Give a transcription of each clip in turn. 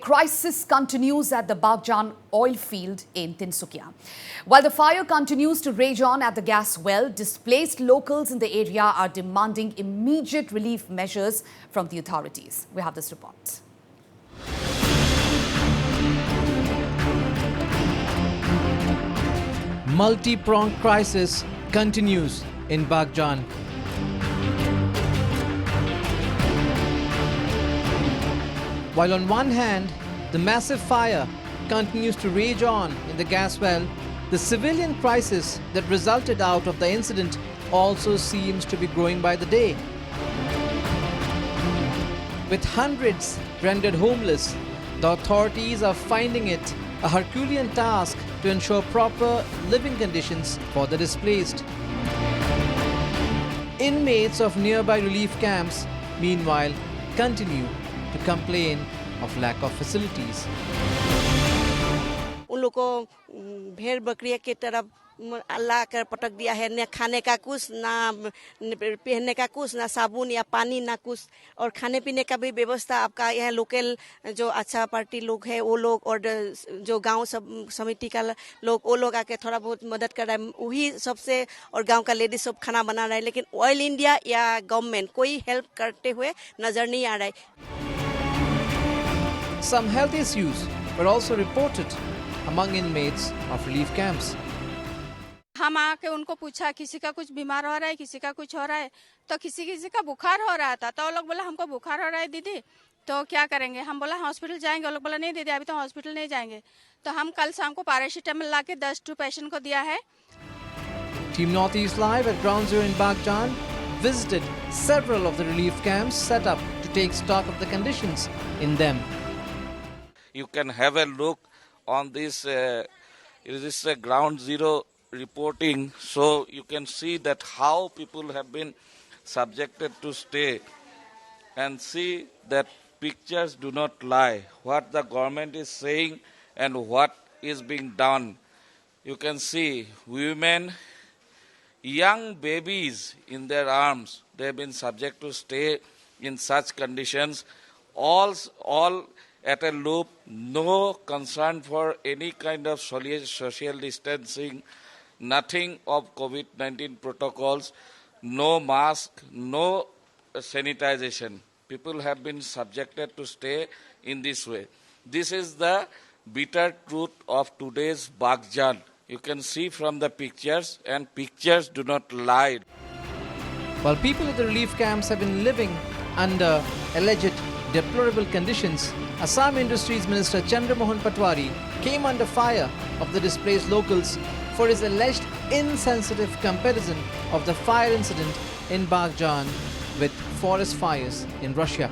crisis continues at the Baghjan oil field in Tinsukia. While the fire continues to rage on at the gas well, displaced locals in the area are demanding immediate relief measures from the authorities. We have this report. Multi-pronged crisis continues in Baghjan. While on one hand, the massive fire continues to rage on in the gas well, the civilian crisis that resulted out of the incident also seems to be growing by the day. With hundreds rendered homeless, the authorities are finding it a Herculean task to ensure proper living conditions for the displaced. Inmates of nearby relief camps, meanwhile, continue to complain of lack of facilities. उन लोग को भेड़ बकरियां की तरफ अल्लाह कर पटक दिया है, न खाने का कुछ, ना पहनने का कुछ, ना साबुन या पानी, ना कुछ, और खाने पीने का भी व्यवस्था आपका यह लोकल जो अच्छा पार्टी लोग है वो लोग और जो गांव सब समिति का लोग वो लोग आके थोड़ा बहुत मदद कर रहा है, वही सबसे, और गांव का लेडीज सब खाना बना रहा है, लेकिन ऑयल इंडिया या गवर्नमेंट कोई हेल्प करते हुए नजर नहीं आ रहा है. Some health issues were also reported among inmates of relief camps. हम आके उनको पूछा किसी का कुछ बीमार हो रहा है, किसी का कुछ हो रहा है, तो किसी का बुखार हो रहा था, तो वो लोग बोला हमको बुखार हो रहा है दीदी, तो क्या करेंगे. हम बोला हॉस्पिटल जाएंगे, वो लोग बोला नहीं दीदी अभी तो हॉस्पिटल नहीं जाएंगे. तो हम कल शाम को पैरासीटामोल लाके 10 पेशेंट को दिया है. Team Northeast Live at Ground Zero in Baghjan visited several of the relief camps set up to take stock of the conditions in them. You can have a look on this Ground Zero reporting, so you can see that how people have been subjected to stay, and see that pictures do not lie. What the government is saying and what is being done. You can see women, young babies in their arms, they have been subject to stay in such conditions, all at a loop, no concern for any kind of social distancing, nothing of COVID-19 protocols, no mask, no sanitization. People have been subjected to stay in this way. This is the bitter truth of today's Baghjan. You can see from the pictures, and pictures do not lie. While people at the relief camps have been living under alleged deplorable conditions, Assam Industries Minister Chandra Mohan Patwari came under fire of the displaced locals for his alleged insensitive comparison of the fire incident in Baghjan with forest fires in Russia.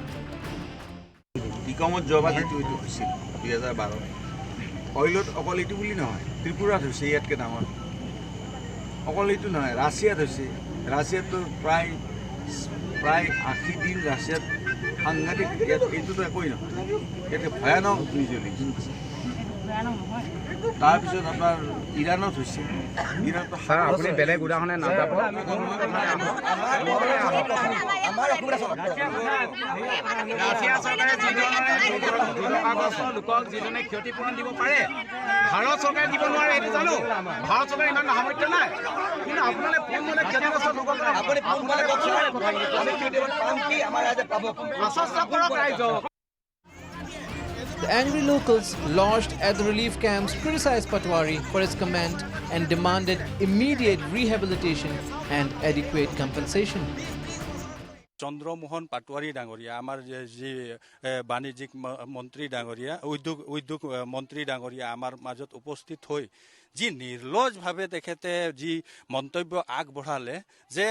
অইলত অকল এইটো বুলি নহয়, ত্ৰিপুৰাত হৈছে ইয়াতকৈ ডাঙৰ, অকল এইটো নহয়, ৰাছিয়াত হৈছে, ৰাছিয়াততো প্ৰায় 80 দিন ৰাছিয়াত সাংঘাতিক, এইটোতো একোই নহয়, ইয়াতে ভয়ানক জুই জ্বলিছে. তাৰপিছত আপোনাৰ ইৰাণত হৈছে, ইৰাণতো আপুনি বেলেগ উদাহৰণে নাযাব. ৰাছিয়া চৰকাৰে লোকক যিজনে ক্ষতিপূৰণ দিব পাৰে, ভাৰত চৰকাৰে দিব নোৱাৰে, এইটো জানো. ভাৰত চৰকাৰে ইমান সামৰ্থ্য নাই, কিন্তু আপোনালোকে পোনমনে ক্ষতিগ্ৰস্ত লোকক আশ্বস্ত কৰক ৰাইজক. The angry locals lodged at the relief camps criticized Patwari for his comment and demanded immediate rehabilitation and adequate compensation. Chandramohan Patowary ডাঙৰীয়া, আমাৰ যি বাণিজ্যিক মন্ত্ৰী ডাঙৰীয়া, উদ্যোগ মন্ত্ৰী ডাঙৰীয়া আমাৰ মাজত উপস্থিত হৈ যি নিৰ্লজভাৱে তেখেতে যি মন্তব্য আগবঢ়ালে যে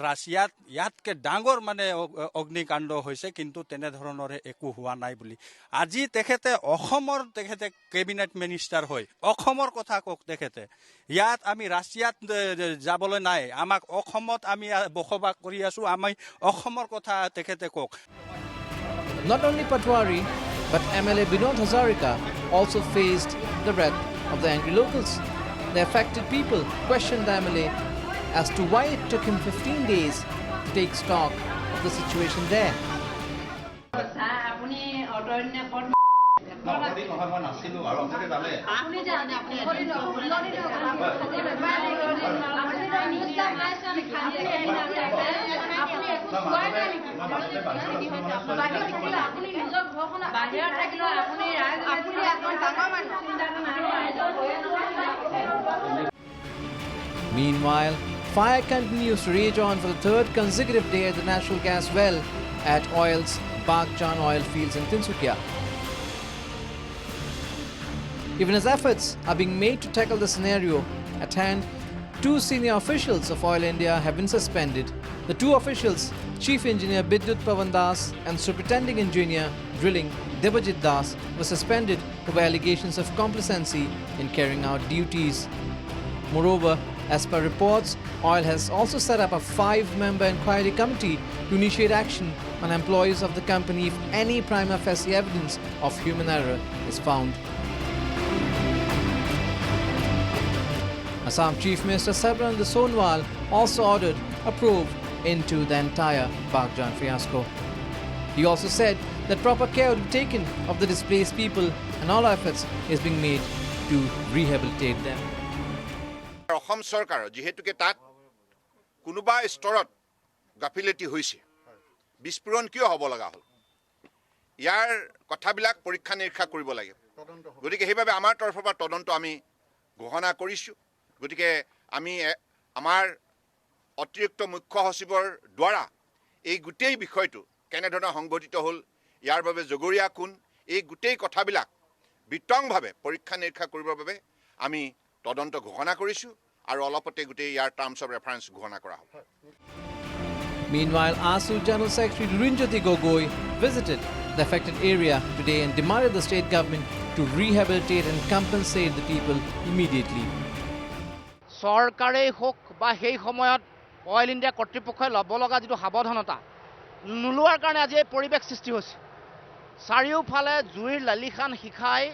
ৰাছিয়াত ইয়াতকৈ ডাঙৰ মানে অগ্নিকাণ্ড হৈছে, কিন্তু তেনেধৰণৰে একো হোৱা নাই বুলি. আজি তেখেতে কেবিনেট মিনিষ্টাৰ হৈ অসমৰ কথা কওক. তেখেতে ইয়াত আমি ৰাছিয়াত যাবলৈ নাই, আমাক অসমত আমি বসবাস কৰি আছো, আমি অসমৰ কথা তেখেতে কওক. Not only Patwari, but MLA Binod Hazarika also faced the wrath of the angry locals. The affected people questioned the MLA as to why it took him 15 days to take stock of the situation there. Meanwhile, fire continues to rage on for the third consecutive day at the natural gas well at Oil's Baghjan oil fields in Tinsukia. Even as efforts are being made to tackle the scenario at hand, 2 senior officials of Oil India have been suspended. The 2 officials, Chief Engineer Bidyut Pavan Das and Superintending Engineer Drilling Debajit Das, were suspended over allegations of complacency in carrying out duties. Moreover, as per reports, Oil has also set up a 5-member inquiry committee to initiate action on employees of the company if any prima facie evidence of human error is found. Assam Chief Minister Sarbananda Sonowal also ordered a probe into the entire Baghjan fiasco. He also said that proper care would be taken of the displaced people and all efforts is being made to rehabilitate them. অসম চৰকাৰ যেহেতুকে তাত কোনোবা স্তৰত গাফিলতি হৈছে বিস্ফোৰণ কিয় হ'ব লগা হ'ল ইয়াৰ কথাবিলাক পৰীক্ষা নিৰীক্ষা কৰিব লাগে গতিকে সেইভাবে আমাৰ তৰফৰ পৰা তদন্ত আমি ঘোষণা কৰিছো গতিকে আমি আমাৰ অতিৰিক্ত মুখ্য সচিবৰ দ্বাৰা এই গোটেই বিষয়টো কেনেধৰণে সংঘটিত হ'ল ইয়াৰ বাবে জগৰীয়া কোন এই গোটেই কথাবিলাক বিতংভাৱে পৰীক্ষা নিৰীক্ষা কৰিবৰ বাবে আমি তদন্ত ঘোষণা কৰিছো আৰু অলপতে গোটেই ইয়াৰ টাৰ্মছ অফ ৰেফাৰেন্স ঘোষণা কৰা হ'ব Meanwhile, ASU General Secretary Lurinjyoti Gogoi visited the affected area today and demanded the state government to rehabilitate and compensate the people immediately. চৰকাৰেই হোক বা সেই সময়ত অইল ইণ্ডিয়া কৰ্তৃপক্ষই ল'ব লগা যিটো সাৱধানতা নোলোৱাৰ কাৰণে আজি এই পৰিৱেশ সৃষ্টি হৈছে চাৰিওফালে জুইৰ লালিখান শিখাই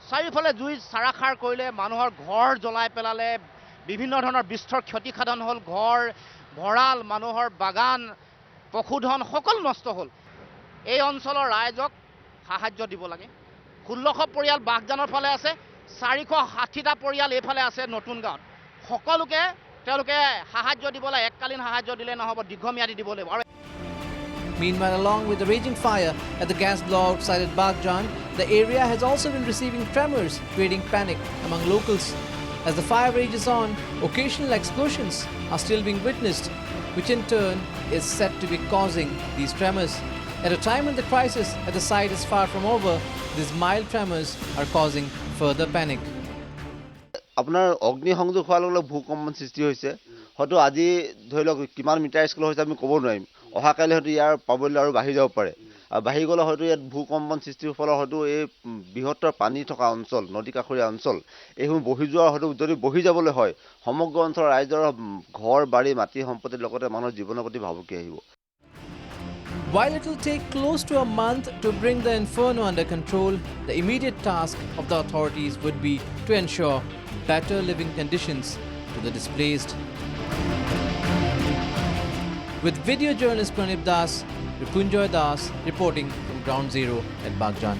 চাৰিওফালে জুই চাৰাখাৰ কৰিলে মানুহৰ ঘৰ জ্বলাই পেলালে বিভিন্ন ধৰণৰ বিস্তৰ ক্ষতিসাধন হ'ল ঘৰ ভঁৰাল মানুহৰ বাগান পশুধন সকলো নষ্ট হ'ল এই অঞ্চলৰ ৰাইজক সাহায্য দিব লাগে 1600 পৰিয়াল বাগজানৰ ফালে আছে 460টা পৰিয়াল এইফালে আছে নতুন গাঁৱত সকলোকে তেওঁলোকে সাহায্য দিব লাগে এককালীন সাহায্য দিলে নহব দীৰ্ঘম্যাদী দিব লাগিব Meanwhile, along with the raging fire at the gas block outside at Baghjan, the area has also been receiving tremors, creating panic among locals. As the fire rages on, occasional explosions are still being witnessed, which in turn is said to be causing these tremors. At a time when the crisis at the site is far from over, these mild tremors are causing further panic. আপোনাৰ অগ্নি সংযোগ হোৱাৰ লগে লগে ভূকম্পন সৃষ্টি হৈছে হয়তো আজি ধৰি লওক কিমান মিটাৰ স্কেল হৈছে আমি ক'ব নোৱাৰিম অহাকালি হয়তো ইয়াৰ প্ৰাবল্য আৰু বাঢ়ি যাব পাৰে আৰু বাঢ়ি গ'লে হয়তো ইয়াত ভূকম্পন সৃষ্টিৰ ফলত হয়তো এই বৃহত্তৰ পানী থকা অঞ্চল নদী কাষৰীয়া অঞ্চল এইসমূহ বহি যোৱাৰ হয়তো যদি বহি যাবলৈ হয় সমগ্ৰ অঞ্চলৰ ৰাইজৰ ঘৰ বাৰী মাটি সম্পত্তিৰ লগতে মানুহৰ জীৱনৰ প্ৰতি ভাবুকি আহিব While it will take close to a month to bring the inferno under control, the immediate task of the authorities would be to ensure better living conditions to the displaced. With video journalist Pranib Das, Ripunjoy Das reporting from Ground Zero at Baghjan.